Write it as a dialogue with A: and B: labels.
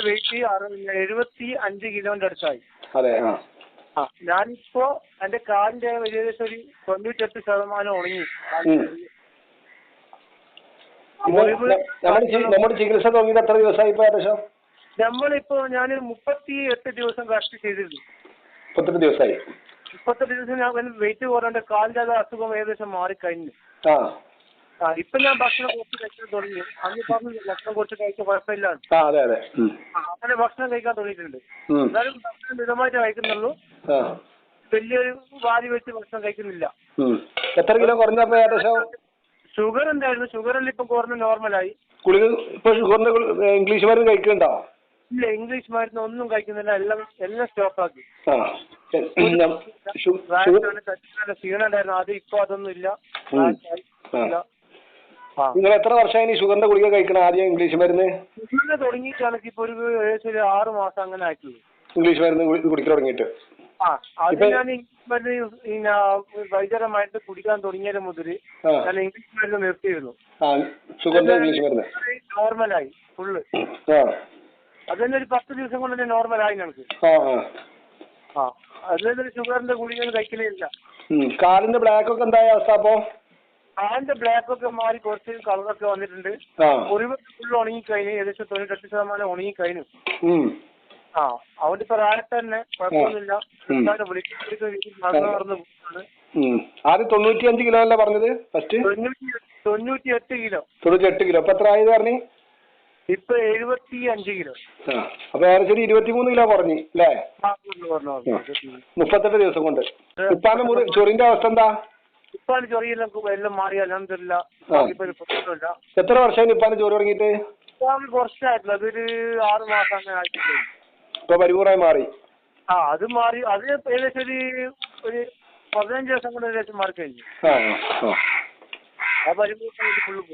A: Wait 75 കിലോന്റെ അടുത്തായി.
B: അതെ.
A: ഞാനിപ്പോ എന്റെ കാലിന്റെ ഏകദേശം ഒരു 98% ഉണങ്ങി.
B: നമ്മുടെ ചികിത്സ തുടങ്ങിയിട്ട് എത്ര ദിവസമായി ഇപ്പൊ ഏകദേശം?
A: നമ്മളിപ്പോ ഞാൻ 38 ദിവസം കറക്റ്റ് ചെയ്തിരുന്നു.
B: 38 ദിവസമായി.
A: 38 ദിവസം ഞാൻ വെയിറ്റ് കുറേണ്ട കാലിന്റെ അസുഖം ഏകദേശം മാറിക്കഴിഞ്ഞു. ഇപ്പൊ ഞാൻ ഭക്ഷണം കുറച്ച് കഴിക്കാൻ തുടങ്ങി. അന്ന് പറഞ്ഞു ഭക്ഷണം കുറച്ച് കഴിക്കാൻ കുഴപ്പമില്ല. അങ്ങനെ ഭക്ഷണം കഴിക്കാൻ തുടങ്ങിയിട്ടുണ്ട്. എന്നാലും ഭക്ഷണം മിതമായിട്ട് കഴിക്കുന്നുള്ളൂ. വലിയൊരു വാരി വെച്ച് ഭക്ഷണം കഴിക്കുന്നില്ല.
B: എത്ര കിലോ കുറഞ്ഞപ്പോ ഏകദേശം?
A: ഷുഗർ എന്തായിരുന്നു? ഷുഗറെല്ലാം ഇപ്പൊ കുറഞ്ഞ് നോർമലായി.
B: ഇംഗ്ലീഷ് മരുന്ന് കഴിക്കുന്നുണ്ടോ?
A: ഇല്ല, ഇംഗ്ലീഷ് മരുന്ന് ഒന്നും കഴിക്കുന്നില്ല. എല്ലാം സ്റ്റോപ്പ് ആക്കി. ക്ഷീണം ഉണ്ടായിരുന്നു. അത് ഇപ്പൊ അതൊന്നും ഇല്ല.
B: നിങ്ങൾ എത്ര വർഷമായി ഷുഗറിന്റെ ഗുളിക കഴിക്കണം? ആദ്യം ഇംഗ്ലീഷ് മരുന്ന്
A: ഷുഗറിന് തുടങ്ങിയിട്ടാണ് ഇപ്പൊ ഒരു ഏകദേശം 6 മാസം അങ്ങനെ ആയിട്ടുള്ളൂ.
B: ഇംഗ്ലീഷ് മരുന്ന് കുടിക്കാൻ തുടങ്ങിയിട്ട്.
A: അത് ഞാൻ ഇംഗ്ലീഷ് മരുന്ന് വൈദ്യരമായിട്ട് കുടിക്കാൻ തുടങ്ങിയത് മുതൽ ഞാൻ ഇംഗ്ലീഷ് മരുന്ന് നിർത്തിയിരുന്നു. നോർമലായി ഫുള്ള്. അതന്നെ ഒരു 10 ദിവസം കൊണ്ട് തന്നെ നോർമലായി ഞങ്ങൾക്ക്. അതിലൊരു ഷുഗറിന്റെ ഗുളിക കഴിക്കണില്ല.
B: കാലിന്റെ ബ്ലാക്ക് ഒക്കെ എന്തായ അവസ്ഥ? അപ്പൊ
A: കാലിന്റെ ബ്ലാക്ക് ഒക്കെ മാറി കുറച്ച് കളറൊക്കെ വന്നിട്ടുണ്ട്. മുറിവ് ഫുള്ള് ഉണങ്ങിക്കഴിഞ്ഞു. ഏകദേശം 98% ഉണങ്ങിക്കഴിഞ്ഞു. അവിടെ ഇപ്പൊ റാലത്ത് തന്നെ കുഴപ്പമൊന്നുമില്ല.
B: ആദ്യം 95 കിലോ അല്ലേ പറഞ്ഞത്? First
A: 98 kilo.
B: 98 കിലോ. ഇപ്പൊ എത്ര ആയത് പറഞ്ഞു?
A: ഇപ്പൊ 75 കിലോ.
B: അപ്പൊ ഏകദേശം 23 കിലോ കുറഞ്ഞു അല്ലേ? 38 ദിവസം കൊണ്ട്. ഇപ്പാന്റെ ചൊറിന്റെ അവസ്ഥ എന്താ?
A: ഇപ്പാന് ചൊറിയെല്ലാം എല്ലാം മാറി. അൽഹംദുലില്ല.
B: എത്ര വർഷമായി ഇപ്പാന്റെ ചൊറി തുടങ്ങിയിട്ട്?
A: കുറച്ചായിട്ടില്ല. അതൊരു 6 മാസം അങ്ങനെ ആയിട്ടില്ല.
B: ഇപ്പൊ പരിപൂർണമായി മാറി.
A: അത് മാറി. അത് ഏകദേശം ഒരു 15 ദിവസം കൊണ്ട് ഏകദേശം മാറി കഴിഞ്ഞു. ആ പരിപൂർണ്ണമായിട്ട് ഫുള്ള് പോയി.